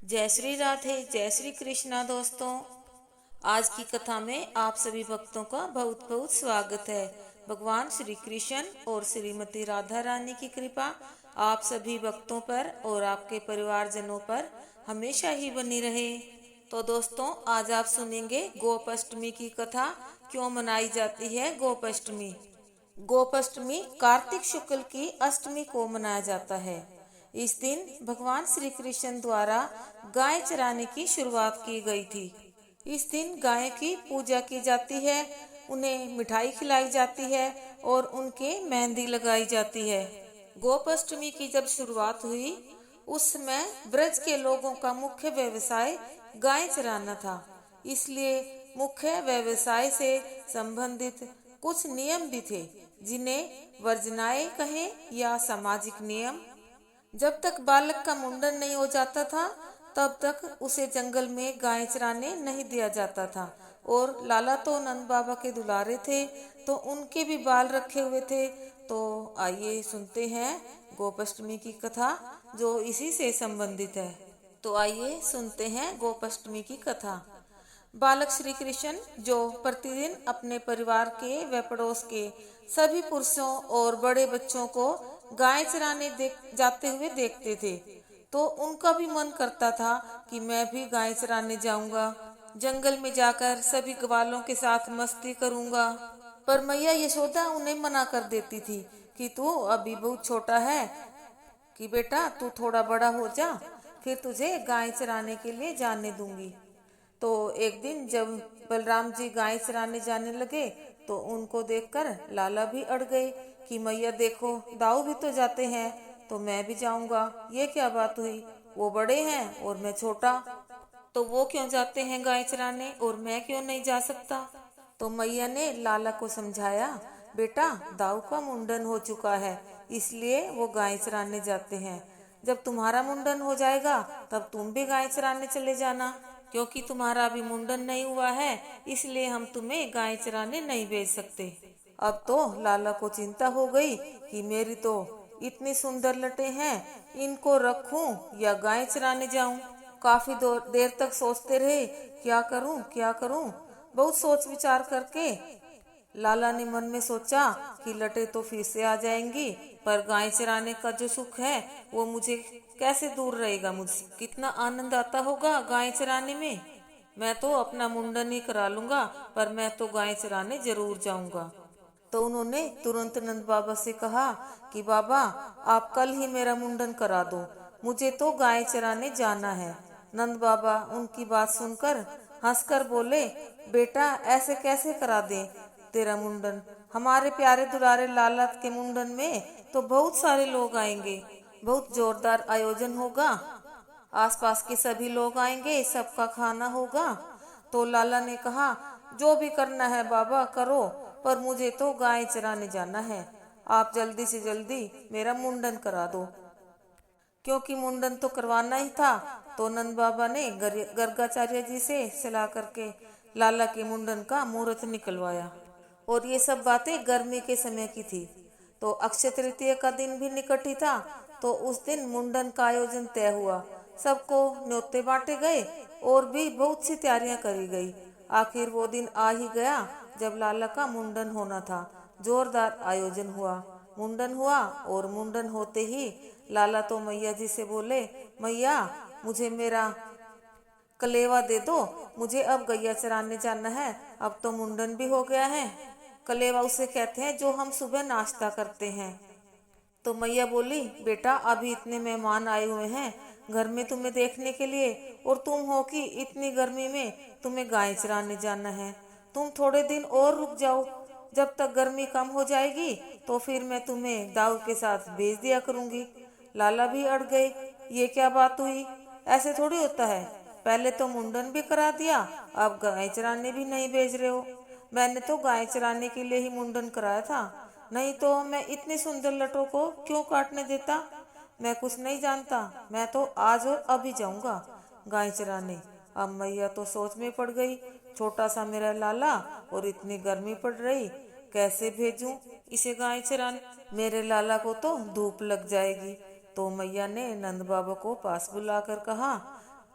जय श्री राधे, जय श्री कृष्णा। दोस्तों, आज की कथा में आप सभी भक्तों का बहुत बहुत स्वागत है। भगवान श्री कृष्ण और श्रीमती राधा रानी की कृपा आप सभी भक्तों पर और आपके परिवारजनों पर हमेशा ही बनी रहे। तो दोस्तों, आज आप सुनेंगे गोपाष्टमी की कथा। क्यों मनाई जाती है गोपाष्टमी? गोपाष्टमी कार्तिक शुक्ल की अष्टमी को मनाया जाता है। इस दिन भगवान श्री कृष्ण द्वारा गाय चराने की शुरुआत की गई थी। इस दिन गाय की पूजा की जाती है, उन्हें मिठाई खिलाई जाती है और उनके मेहंदी लगाई जाती है। गोपाष्टमी की जब शुरुआत हुई, उस समय ब्रज के लोगों का मुख्य व्यवसाय गाय चराना था। इसलिए मुख्य व्यवसाय से संबंधित कुछ नियम भी थे, जिन्हें वर्जनाएं कहें या सामाजिक नियम। जब तक बालक का मुंडन नहीं हो जाता था, तब तक उसे जंगल में गाय चराने नहीं दिया जाता था। और लाला तो नंद बाबा के दुलारे थे, तो उनके भी बाल रखे हुए थे। तो आइए सुनते हैं गोपाष्टमी की कथा, जो इसी से संबंधित है। तो आइए सुनते हैं गोपाष्टमी की कथा। बालक श्री कृष्ण, जो प्रतिदिन अपने परिवार के व पड़ोस के सभी पुरुषों और बड़े बच्चों को गाय चराने जाते हुए देखते थे, तो उनका भी मन करता था कि मैं भी गाय चराने जाऊंगा, जंगल में जाकर सभी ग्वालों के साथ मस्ती करूंगा। पर मैया यशोदा उन्हें मना कर देती थी कि तू अभी बहुत छोटा है, कि बेटा तू थोड़ा बड़ा हो जा, फिर तुझे गाय चराने के लिए जाने दूंगी। तो एक दिन जब बलराम जी गाय चराने जाने लगे, तो उनको देखकर लाला भी अड़ गए कि मैया देखो, दाऊ भी तो जाते हैं, तो मैं भी जाऊंगा। ये क्या बात हुई? वो बड़े हैं और मैं छोटा, तो वो क्यों जाते हैं गाय चराने और मैं क्यों नहीं जा सकता? तो मैया ने लाला को समझाया, बेटा दाऊ का मुंडन हो चुका है, इसलिए वो गाय चराने जाते हैं। जब तुम्हारा मुंडन हो जाएगा, तब तुम भी गाय चराने चले जाना। क्योंकि तुम्हारा अभी मुंडन नहीं हुआ है, इसलिए हम तुम्हें गाय चराने नहीं भेज सकते। अब तो लाला को चिंता हो गई कि मेरी तो इतनी सुंदर लटे हैं, इनको रखूं या गाय चराने जाऊं। काफी देर तक सोचते रहे, क्या करूं क्या करूं। बहुत सोच विचार करके लाला ने मन में सोचा कि लटे तो फिर से आ जाएंगी, पर गाय चराने का जो सुख है वो मुझे कैसे दूर रहेगा मुझसे। कितना आनंद आता होगा गाय चराने में। मैं तो अपना मुंडन ही करा लूंगा, पर मैं तो गाय चराने जरूर जाऊंगा। तो उन्होंने तुरंत नंद बाबा से कहा कि बाबा, आप कल ही मेरा मुंडन करा दो, मुझे तो गाय चराने जाना है। नंद बाबा उनकी बात सुनकर हंसकर बोले, बेटा ऐसे कैसे करा दे तेरा मुंडन? हमारे प्यारे दुलारे लाला के मुंडन में तो बहुत सारे लोग आएंगे, बहुत जोरदार आयोजन होगा, आसपास के सभी लोग आएंगे, सबका खाना होगा। तो लाला ने कहा, जो भी करना है बाबा करो, पर मुझे तो गाय चराने जाना है। आप जल्दी से जल्दी मेरा मुंडन करा दो। क्योंकि मुंडन तो करवाना ही था, तो नंद बाबा ने गर्गाचार्य जी से सलाह करके लाला के मुंडन का मुहूर्त निकलवाया। और ये सब बातें गर्मी के समय की थी। तो अक्षय तृतीया का दिन भी निकट ही था, तो उस दिन मुंडन का आयोजन तय हुआ। सबको न्योते बांटे गए और भी बहुत सी तैयारियां करी गई। आखिर वो दिन आ ही गया जब लाला का मुंडन होना था। जोरदार आयोजन हुआ, मुंडन हुआ, और मुंडन होते ही लाला तो मैया जी से बोले, मैया मुझे मेरा कलेवा दे दो, मुझे अब गैया चराने जाना है, अब तो मुंडन भी हो गया है। कलेवा उसे कहते हैं जो हम सुबह नाश्ता करते हैं। तो मैया बोली, बेटा अभी इतने मेहमान आए हुए हैं घर में तुम्हें देखने के लिए, और तुम हो कि इतनी गर्मी में तुम्हें गाय चराने जाना है। तुम थोड़े दिन और रुक जाओ, जब तक गर्मी कम हो जाएगी तो फिर मैं तुम्हें दाऊ के साथ भेज दिया करूंगी। लाला भी अड़ गए, ये क्या बात हुई? ऐसे थोड़ी होता है, पहले तो मुंडन भी करा दिया, अब गाय चराने भी नहीं भेज रहे हो। मैंने तो गाय चराने के लिए ही मुंडन कराया था, नहीं तो मैं इतनी सुंदर लटों को क्यों काटने देता। मैं कुछ नहीं जानता, मैं तो आज और अभी जाऊंगा गाय चराने। अब मैया तो सोच में पड़ गई, छोटा सा मेरा लाला और इतनी गर्मी पड़ रही, कैसे भेजूं इसे गाय चराने? मेरे लाला को तो धूप लग जाएगी। तो मैया ने नंद बाबा को पास बुलाकर कहा,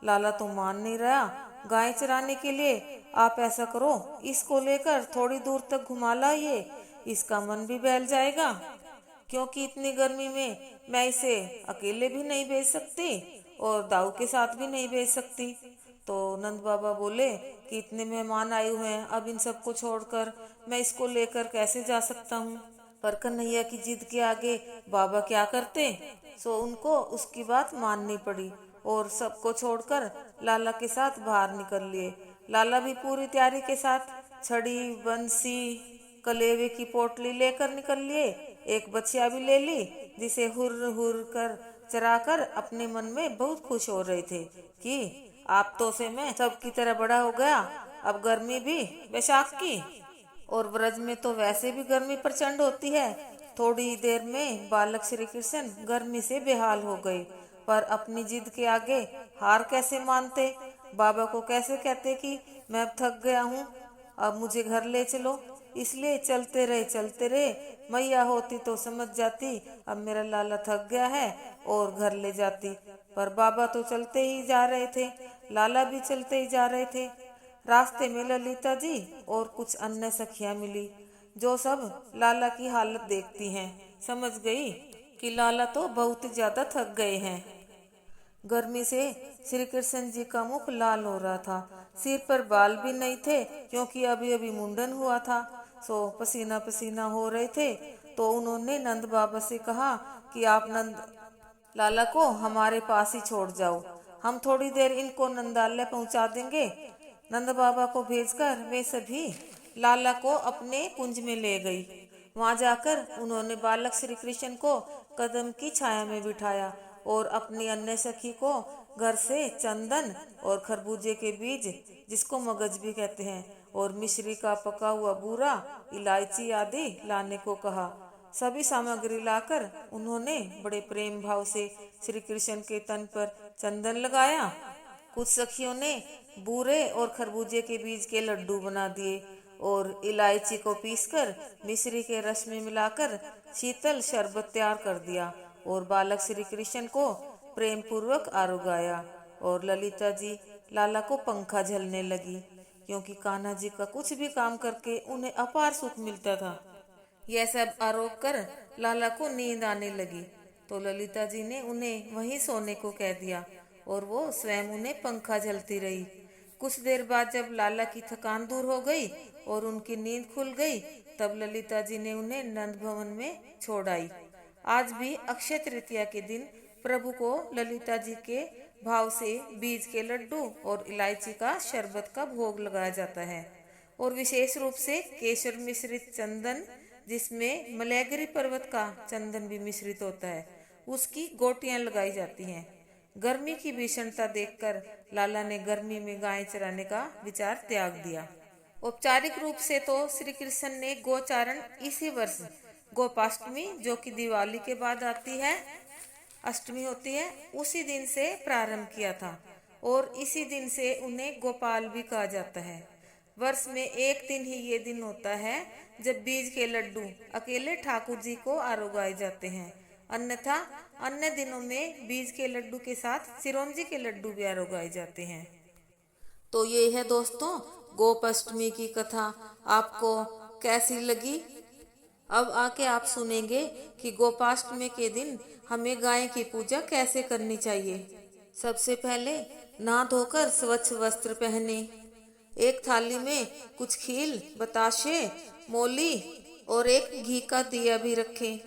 लाला तो मान नहीं रहा गाय चराने के लिए। आप ऐसा करो, इसको लेकर थोड़ी दूर तक घुमा लाइए, इसका मन भी बहल जाएगा, क्योंकि इतनी गर्मी में मैं इसे अकेले भी नहीं भेज सकती और दाऊ के साथ भी नहीं भेज सकती। तो नंद बाबा बोले कि इतने मेहमान आए हुए हैं, अब इन सबको छोड़कर मैं इसको लेकर कैसे जा सकता हूँ। पर कन्हैया की जिद के आगे बाबा क्या करते, सो उनको उसकी बात माननी पड़ी और सबको छोड़कर लाला के साथ बाहर निकल लिए। लाला भी पूरी तैयारी के साथ छड़ी, बंसी, कलेवे की पोटली लेकर निकल लिए। एक बछिया भी ले ली, जिसे हुर्र हुर्र कर चराकर अपने मन में बहुत खुश हो रहे थे कि आप तो से मैं सबकी तरह बड़ा हो गया। अब गर्मी भी बैसाख की, और ब्रज में तो वैसे भी गर्मी प्रचंड होती है। थोड़ी देर में बालक श्री कृष्ण गर्मी से बेहाल हो गए, पर अपनी जिद के आगे हार कैसे मानते। बाबा को कैसे कहते कि मैं अब थक गया हूँ, अब मुझे घर ले चलो। इसलिए चलते रहे। मैया होती तो समझ जाती, अब मेरा लाला थक गया है और घर ले जाती। पर बाबा तो चलते ही जा रहे थे, लाला भी चलते ही जा रहे थे। रास्ते में ललिता जी और कुछ अन्य सखियां मिली, जो सब लाला की हालत देखती हैं। समझ गई कि लाला तो बहुत ज्यादा थक गए हैं। गर्मी से श्री कृष्ण जी का मुख लाल हो रहा था, सिर पर बाल भी नहीं थे क्योंकि अभी अभी मुंडन हुआ था। सो पसीना पसीना हो रहे थे। तो उन्होंने नंद बाबा से कहा कि आप नंद लाला को हमारे पास ही छोड़ जाओ, हम थोड़ी देर इनको नंदालय पहुंचा देंगे। नंद बाबा को भेजकर वे सभी लाला को अपने कुंज में ले गई। वहां जाकर उन्होंने बालक श्री कृष्ण को कदम की छाया में बिठाया और अपनी अन्य सखी को घर से चंदन और खरबूजे के बीज, जिसको मगज भी कहते हैं, और मिश्री का पका हुआ बूरा, इलायची आदि लाने को कहा। सभी सामग्री लाकर उन्होंने बड़े प्रेम भाव से श्री कृष्ण के तन पर चंदन लगाया। कुछ सखियों ने बूरे और खरबूजे के बीज के लड्डू बना दिए और इलायची को पीसकर मिश्री के रस में मिलाकर शीतल शरबत तैयार कर दिया और बालक श्री कृष्ण को प्रेम पूर्वक आरुगाया। और ललिता जी लाला को पंखा झलने लगी, क्योंकि कान्हा जी का कुछ भी काम करके उन्हें अपार सुख मिलता था। यह सब आरोप कर लाला को नींद आने लगी, तो ललिता जी ने उन्हें वहीं सोने को कह दिया और वो स्वयं उन्हें पंखा झलती रही। कुछ देर बाद जब लाला की थकान दूर हो गई और उनकी नींद खुल गई, तब ललिता जी ने उन्हें नंद भवन में छोड़ आई। आज भी अक्षय तृतीया के दिन प्रभु को ललिता जी के भाव से बीज के लड्डू और इलायची का शरबत का भोग लगाया जाता है, और विशेष रूप से केसर मिश्रित चंदन, जिसमें मलयगिरी पर्वत का चंदन भी मिश्रित होता है, उसकी गोटियां लगाई जाती हैं। गर्मी की भीषणता देखकर लाला ने गर्मी में गाय चराने का विचार त्याग दिया। औपचारिक रूप से तो श्री कृष्ण ने गोचारण इसी वर्ष गोपाष्टमी, जो कि दिवाली के बाद आती है, अष्टमी होती है, उसी दिन से प्रारंभ किया था और इसी दिन से उन्हें गोपाल भी कहा जाता है। वर्ष में एक दिन ही ये दिन होता है जब बीज के लड्डू अकेले ठाकुर जी को आरोगाए जाते हैं, अन्यथा अन्य दिनों में बीज के लड्डू के साथ चिरौंजी के लड्डू भी आरोगाए जाते हैं। तो ये है दोस्तों गोपाष्टमी की कथा, आपको कैसी लगी? अब आके आप सुनेंगे कि गोपाष्टमी के दिन हमें गाय की पूजा कैसे करनी चाहिए। सबसे पहले नहा धोकर स्वच्छ वस्त्र पहने, एक थाली में कुछ खील, बताशे, मोली और एक घी का दिया भी रखें।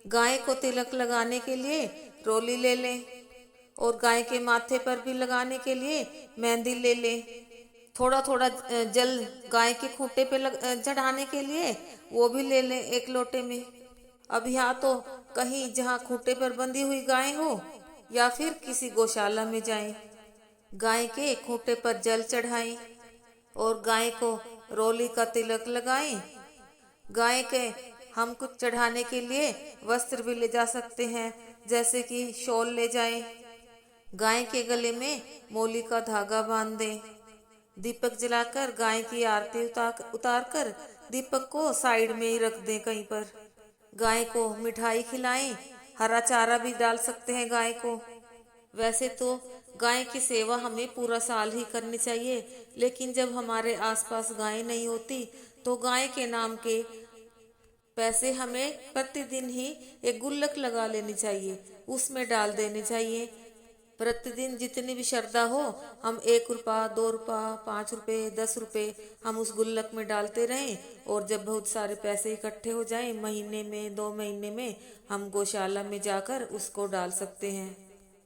गाय को तिलक लगाने के लिए रोली ले लें और गाय के माथे पर भी लगाने के लिए मेहंदी ले लें। थोड़ा थोड़ा जल गाय के खूंटे पे चढ़ाने के लिए वो भी ले लें एक लोटे में। अब यहाँ तो कहीं जहाँ खूंटे पर बंधी हुई गाय हो या फिर किसी गौशाला में जाएं, गाय के खूंटे पर जल चढ़ाएं और गाय को रोली का तिलक लगाएं। गाय के हम कुछ चढ़ाने के लिए वस्त्र भी ले जा सकते हैं, जैसे कि शॉल ले जाएं। गाय के गले में मोली का धागा बांध दें। दीपक जलाकर गाय की आरती उतार कर दीपक को साइड में ही रख दें कहीं पर। गाय को मिठाई खिलाएं, हरा चारा भी डाल सकते हैं गाय को। वैसे तो गाय की सेवा हमें पूरा साल ही करनी चाहिए, लेकिन जब हमारे आसपास गाय नहीं होती तो गाय के नाम के पैसे हमें प्रतिदिन ही एक गुल्लक लगा लेनी चाहिए, उसमें डाल देनी चाहिए। प्रतिदिन जितनी भी श्रद्धा हो, हम 1 रुपया, 2 रुपया, 5 रुपए, 10 रुपए हम उस गुल्लक में डालते रहें, और जब बहुत सारे पैसे इकट्ठे हो जाएं, महीने में 2 महीने में, हम गौशाला में जाकर उसको डाल सकते हैं।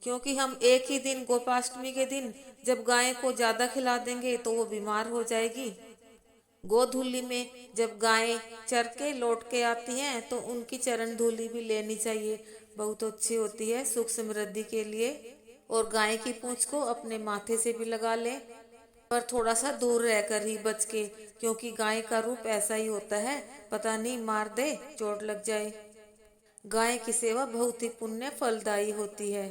क्योंकि हम एक ही दिन गोपाष्टमी के दिन जब गाय को ज्यादा खिला देंगे तो वो बीमार हो जाएगी। गोधूलि में जब गायें चर के लौट के आती हैं तो उनकी चरण धूलि भी लेनी चाहिए, बहुत अच्छी होती है सुख समृद्धि के लिए। और गाय की पूंछ को अपने माथे से भी लगा लें, पर थोड़ा सा दूर रहकर ही बच के, क्योंकि गाय का रूप ऐसा ही होता है, पता नहीं मार दे, चोट लग जाए। गाय की सेवा बहुत ही पुण्य फलदायी होती है।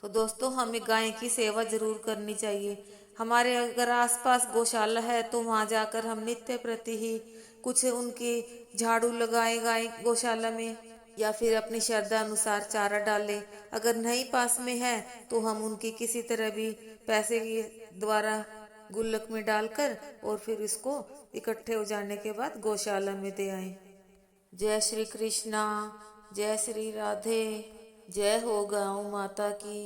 तो दोस्तों, हमें गाय की सेवा जरूर करनी चाहिए। हमारे अगर आसपास गौशाला है तो वहां जाकर हम नित्य प्रति ही कुछ उनकी झाड़ू लगाए गाय गौशाला में, या फिर अपनी श्रद्धा अनुसार चारा डालें। अगर नहीं पास में है तो हम उनकी किसी तरह भी पैसे के द्वारा गुल्लक में डालकर और फिर इसको इकट्ठे हो जाने के बाद गौशाला में दे आए। जय श्री कृष्णा, जय श्री राधे, जय हो गौ माता की।